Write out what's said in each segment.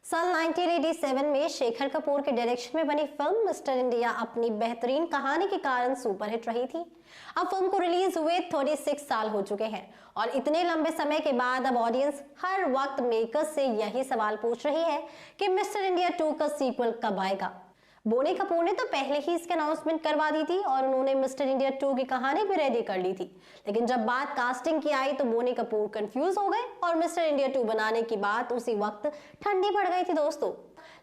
साल 1987 में शेखर कपूर के डायरेक्शन में बनी फिल्म मिस्टर इंडिया अपनी बेहतरीन कहानी के कारण सुपरहिट रही थी। अब फिल्म को रिलीज हुए 36 साल हो चुके हैं और इतने लंबे समय के बाद अब ऑडियंस हर वक्त मेकर्स से यही सवाल पूछ रही है कि मिस्टर इंडिया 2 का सीक्वल कब आएगा। बोनी कपूर ने तो पहले ही इसकी अनाउंसमेंट करवा दी थी और उन्होंने मिस्टर इंडिया 2 की कहानी भी रेडी कर ली थी, लेकिन जब बात कास्टिंग की आई तो बोनी कपूर कंफ्यूज हो गए और मिस्टर इंडिया 2 बनाने की बात उसी वक्त ठंडी पड़ गई थी दोस्तों।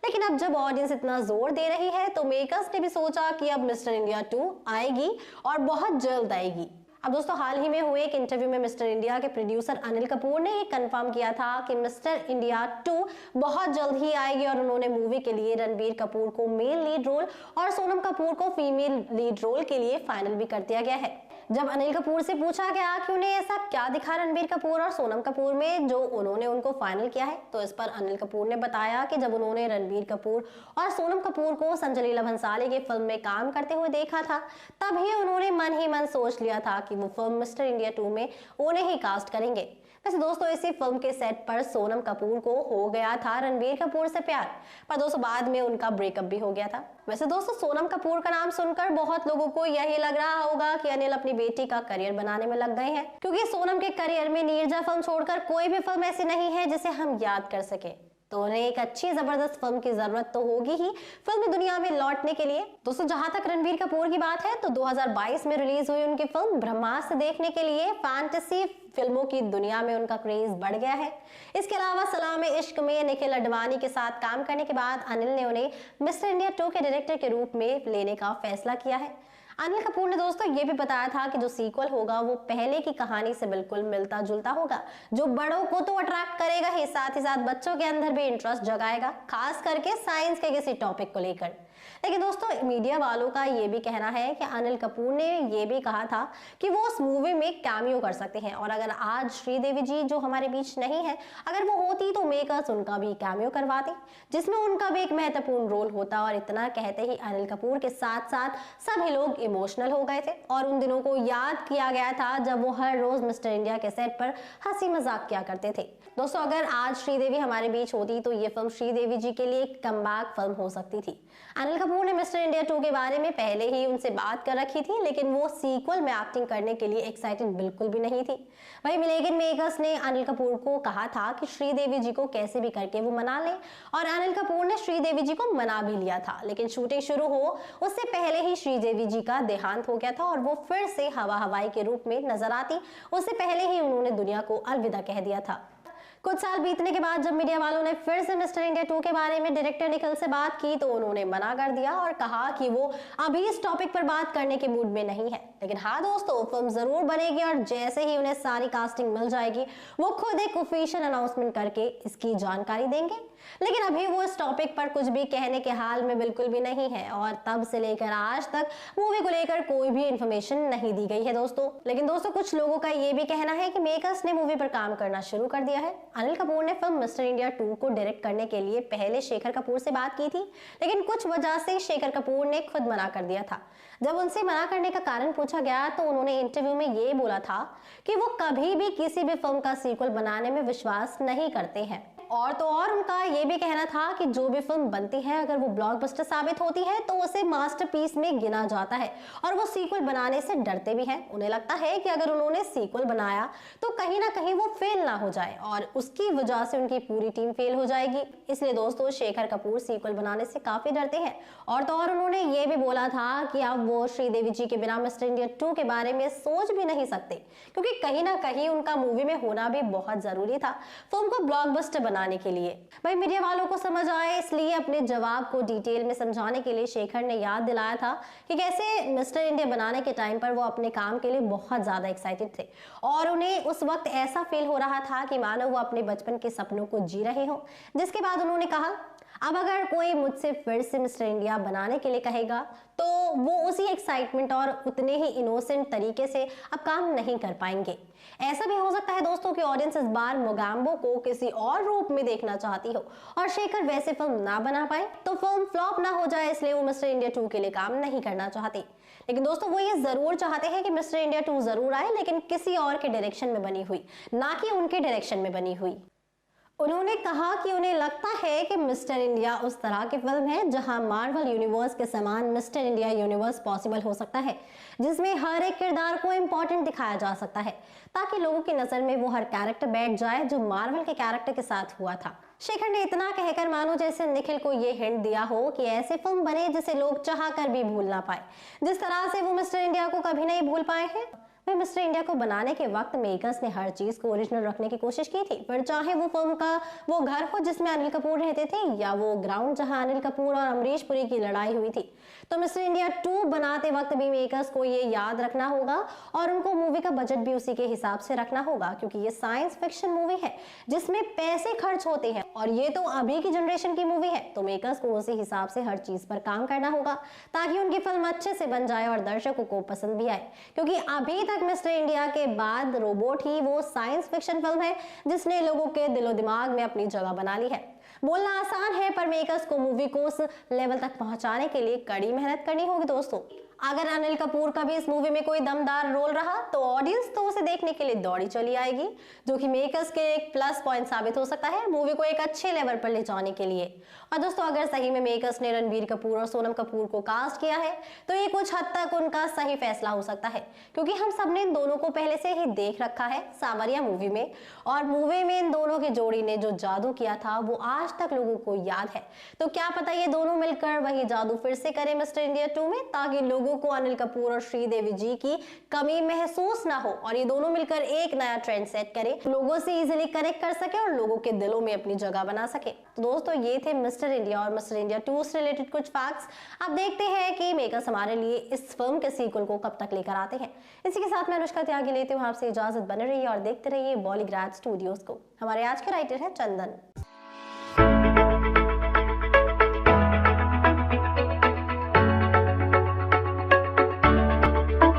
लेकिन अब जब ऑडियंस इतना जोर दे रही है तो मेकर्स ने भी सोचा कि अब मिस्टर इंडिया 2 आएगी और बहुत जल्द आएगी। अब दोस्तों हाल ही में हुए एक इंटरव्यू में मिस्टर इंडिया के प्रोड्यूसर अनिल कपूर ने ये कंफर्म किया था कि मिस्टर इंडिया 2 बहुत जल्द ही आएगी और उन्होंने मूवी के लिए रणबीर कपूर को मेल लीड रोल और सोनम कपूर को फीमेल लीड रोल के लिए फाइनल भी कर दिया गया है। जब अनिल कपूर से पूछा गया कि उन्हें ऐसा क्या दिखा रणबीर कपूर और सोनम कपूर में जो उन्होंने उनको फाइनल किया है, तो इस पर अनिल कपूर ने बताया कि जब उन्होंने रणबीर कपूर और सोनम कपूर को संजय लीला भंसाली की फिल्म में काम करते हुए देखा था, तभी उन्होंने मन ही मन सोच लिया था कि वो फिल्म मिस्टर इंडिया 2 में उन्हें ही कास्ट करेंगे। वैसे दोस्तों इसी फिल्म के सेट पर सोनम कपूर को हो गया था रणबीर कपूर से प्यार, पर दोस्तों बाद में उनका ब्रेकअप भी हो गया था। वैसे दोस्तों सोनम कपूर का नाम सुनकर बहुत लोगों को यही लग रहा होगा कि अनिल अपनी बेटी का करियर बनाने में लग गए हैं, क्योंकि सोनम के करियर में नीरजा फिल्म छोड़कर कोई भी फिल्म ऐसी नहीं है जिसे हम याद कर सके, तो उन्हें एक अच्छी जबरदस्त फिल्म की जरूरत तो होगी ही फिल्म दुनिया में लौटने के लिए। दोस्तों जहां तक रणबीर कपूर की बात है तो 2022 में रिलीज हुई उनकी फिल्म ब्रह्मास्त्र देखने के लिए फैंटेसी फिल्मों की दुनिया में उनका क्रेज बढ़ गया है। इसके अलावा सलाम इश्क में निखिल अडवाणी के साथ काम करने के बाद अनिल ने उन्हें मिस्टर इंडिया 2 के डायरेक्टर के रूप में लेने का फैसला किया है। अनिल कपूर ने दोस्तों ये भी बताया था कि जो सीक्वल होगा वो पहले की कहानी से बिल्कुल मिलता जुलता होगा, जो बड़ों को तो अट्रैक्ट करेगा ही साथ बच्चों के अंदर भी इंटरेस्ट जगाएगा, खास करके साइंस के किसी टॉपिक को लेकर। लेकिन दोस्तों मीडिया वालों का ये भी कहना है कि अनिल कपूर ने ये भी कहा था कि वो उस मूवी में कैमियो कर सकते हैं और अगर आज श्रीदेवी जी जो हमारे बीच नहीं है, अगर वो होती तो मेकर्स उनका भी कैमियो करवाते जिसमें उनका भी एक महत्वपूर्ण रोल होता। और इतना कहते ही अनिल कपूर के साथ साथ सभी लोग इमोशनल हो गए थे और उन दिनों को याद किया गया था जब वो हर रोज मिस्टर इंडिया के सेट पर हंसी मजाक किया करते थे। दोस्तों अगर आज श्रीदेवी हमारे बीच होती तो ये फिल्म श्रीदेवी जी के लिए एक कमबैक फिल्म हो सकती थी। अनिल कपूर ने मिस्टर इंडिया 2 के बारे में पहले ही उनसे बात कर रखी थी, लेकिन वो सीक्वल में एक्टिंग करने के लिए एक्साइटेड बिल्कुल भी नहीं थी। वहीं लेकिन मेकर्स ने अनिल कपूर को कहा था कि श्रीदेवी जी को कैसे भी करके वो मना ले और अनिल कपूर ने श्रीदेवी जी को मना भी लिया था, लेकिन शूटिंग शुरू हो उससे पहले ही श्रीदेवी जी का देहांत हो गया था और वो फिर से हवा हवाई के रूप में नजर आती उससे पहले ही उन्होंने दुनिया को अलविदा कह दिया था। कुछ साल बीतने के बाद जब मीडिया वालों ने फिर से मिस्टर इंडिया 2 के बारे में डायरेक्टर निखिल से बात की तो उन्होंने मना कर दिया और कहा कि वो अभी इस टॉपिक पर बात करने के मूड में नहीं है। लेकिन हाँ दोस्तों फिल्म जरूर बनेगी और जैसे ही उन्हें सारी कास्टिंग मिल जाएगी वो खुद एक ऑफिशियल अनाउंसमेंट करके इसकी जानकारी देंगे। लेकिन अभी वो इस टॉपिक पर कुछ भी कहने के हाल में बिल्कुल भी नहीं है और तब से लेकर आज तक मूवी को लेकर कोई भी इंफॉर्मेशन नहीं दी गई है दोस्तों। लेकिन दोस्तों कुछ लोगों का ये भी कहना है कि मेकर्स ने मूवी पर काम करना शुरू कर दिया है। अनिल कपूर ने फिल्म मिस्टर इंडिया 2 को डायरेक्ट करने के लिए पहले शेखर कपूर से बात की थी, लेकिन कुछ वजह से शेखर कपूर ने खुद मना कर दिया था। जब उनसे मना करने का कारण पूछा गया तो उन्होंने इंटरव्यू में ये बोला था कि वो कभी भी किसी भी फिल्म का सीक्वल बनाने में विश्वास नहीं करते हैं और तो और उनका ये भी कहना था कि जो भी फिल्म बनती है अगर वो ब्लॉकबस्टर साबित होती है तो उसे मास्टरपीस में गिना जाता है और वो सीक्वल बनाने से डरते भी हैं। उन्हें लगता है कि अगर उन्होंने सीक्वल बनाया तो कहीं ना कहीं वो फेल ना हो जाए और उसकी वजह से उनकी पूरी टीम फेल हो जाएगी। इसलिए दोस्तों शेखर कपूर सीक्वल बनाने से काफी डरते हैं और तो और उन्होंने ये भी बोला था कि अब वो श्रीदेवी जी के बिना मिस्टर इंडिया 2 के बारे में सोच भी नहीं सकते, क्योंकि कहीं ना कहीं उनका मूवी में होना भी बहुत जरूरी था फिल्म को ब्लॉकबस्टर बनाने के लिए। भाई मीडिया वालों को समझ आए इसलिए अपने जवाब को डिटेल में समझाने के लिए शेखर ने याद दिलाया था कि कैसे मिस्टर इंडिया बनाने के टाइम पर वो अपने काम के लिए बहुत ज्यादा एक्साइटेड थे और उन्हें उस वक्त ऐसा फील हो रहा था कि मानो वो अपने बचपन के सपनों को जी रहे हो। जिसके बाद उन्होंने कहा अब अगर कोई मुझसे फिर से मिस्टर इंडिया बनाने के लिए कहेगा तो वो उसी एक्साइटमेंट और उतने ही इनोसेंट तरीके से अब काम नहीं कर पाएंगे। ऐसा भी हो सकता है दोस्तों कि ऑडियंस इस बार मोगैम्बो को किसी और रूप में देखना चाहती हो और शेखर वैसे फिल्म ना बना पाए तो फिल्म फ्लॉप ना हो जाए, इसलिए वो मिस्टर इंडिया 2 के लिए काम नहीं करना चाहते। लेकिन दोस्तों वो ये जरूर चाहते हैं कि मिस्टर इंडिया 2 जरूर आए, लेकिन किसी और के डायरेक्शन में बनी हुई, ना कि उनके डायरेक्शन में बनी हुई। उन्होंने कहा कि उन्हें लगता है कि मिस्टर इंडिया उस तरह की फिल्म है जहां मार्वल यूनिवर्स के समान मिस्टर इंडिया यूनिवर्स पॉसिबल हो सकता है, जिसमें हर एक किरदार को इम्पोर्टेंट दिखाया जा सकता है ताकि लोगों की नजर में वो हर कैरेक्टर बैठ जाए जो मार्वल के कैरेक्टर के साथ हुआ था। शेखर ने इतना कहकर मानो जैसे निखिल को ये हिंट दिया हो कि ऐसी फिल्म बने जिसे लोग चाह कर भी भूल ना पाए, जिस तरह से वो मिस्टर इंडिया को कभी नहीं भूल पाए हैं। वह मिस्टर इंडिया को बनाने के वक्त मेकर्स ने हर चीज को ओरिजिनल रखने की कोशिश की थी, पर चाहे वो फिल्म का वो घर हो जिसमें अनिल कपूर रहते थे या वो ग्राउंड जहां अनिल कपूर और अमरीश पुरी की लड़ाई हुई थी, तो मिस्टर इंडिया 2 बनाते वक्त भी मेकर्स को ये याद रखना होगा और उनको मूवी का बजट भी उसी के हिसाब से रखना होगा, क्योंकि ये साइंस फिक्शन मूवी है जिसमें पैसे खर्च होते हैं और ये तो अभी की जनरेशन की मूवी है, तो मेकर्स को उसी हिसाब से हर चीज पर काम करना होगा ताकि उनकी फिल्म अच्छे से बन जाए और दर्शकों को पसंद भी आए। क्योंकि अभी तक मिस्टर इंडिया के बाद रोबोट ही वो साइंस फिक्शन फिल्म है जिसने लोगों के दिलो दिमाग में अपनी जगह बना ली है। बोलना आसान है पर मेकर्स को मूवी को उस लेवल तक पहुंचाने के लिए कड़ी मेहनत करनी होगी दोस्तों। अगर अनिल कपूर का भी इस मूवी में कोई दमदार रोल रहा तो ऑडियंस तो उसे देखने के लिए दौड़ी चली आएगी, जो कि मेकर्स के एक प्लस पॉइंट साबित हो सकता है मूवी को एक अच्छे लेवल पर ले जाने के लिए। और दोस्तों, अगर सही में मेकर्स ने रणबीर कपूर और सोनम कपूर को कास्ट किया है तो ये कुछ हद तक उनका सही फैसला हो सकता है, क्योंकि हम सबने इन दोनों को पहले से ही देख रखा है सावरिया मूवी में, और मूवी में इन दोनों की जोड़ी ने जो जादू किया था वो आज तक लोगों को याद है। तो क्या पता ये दोनों मिलकर वही जादू फिर से करें मिस्टर इंडिया 2 में, ताकि लोगों को अनिल कपूर और श्रीदेवी जी की कमी महसूस ना हो और ये दोनों मिलकर एक नया ट्रेंड सेट करे, लोगों से इजीली कनेक्ट कर सके और लोगों के दिलों में अपनी जगह बना सके। तो दोस्तों, ये थे मिस्टर इंडिया और मिस्टर इंडिया 2 से रिलेटेड कुछ फैक्ट्स। अब देखते हैं कि मेकर्स हमारे लिए इस फिल्म के सीक्वल को कब तक लेकर आते हैं। इसी के साथ मैं अनुष्का त्यागी लेती हूँ आपसे इजाजत। बने रहिए और देखते रहिए बॉलीग्राड स्टूडियोज को। हमारे आज के राइटर है चंदन।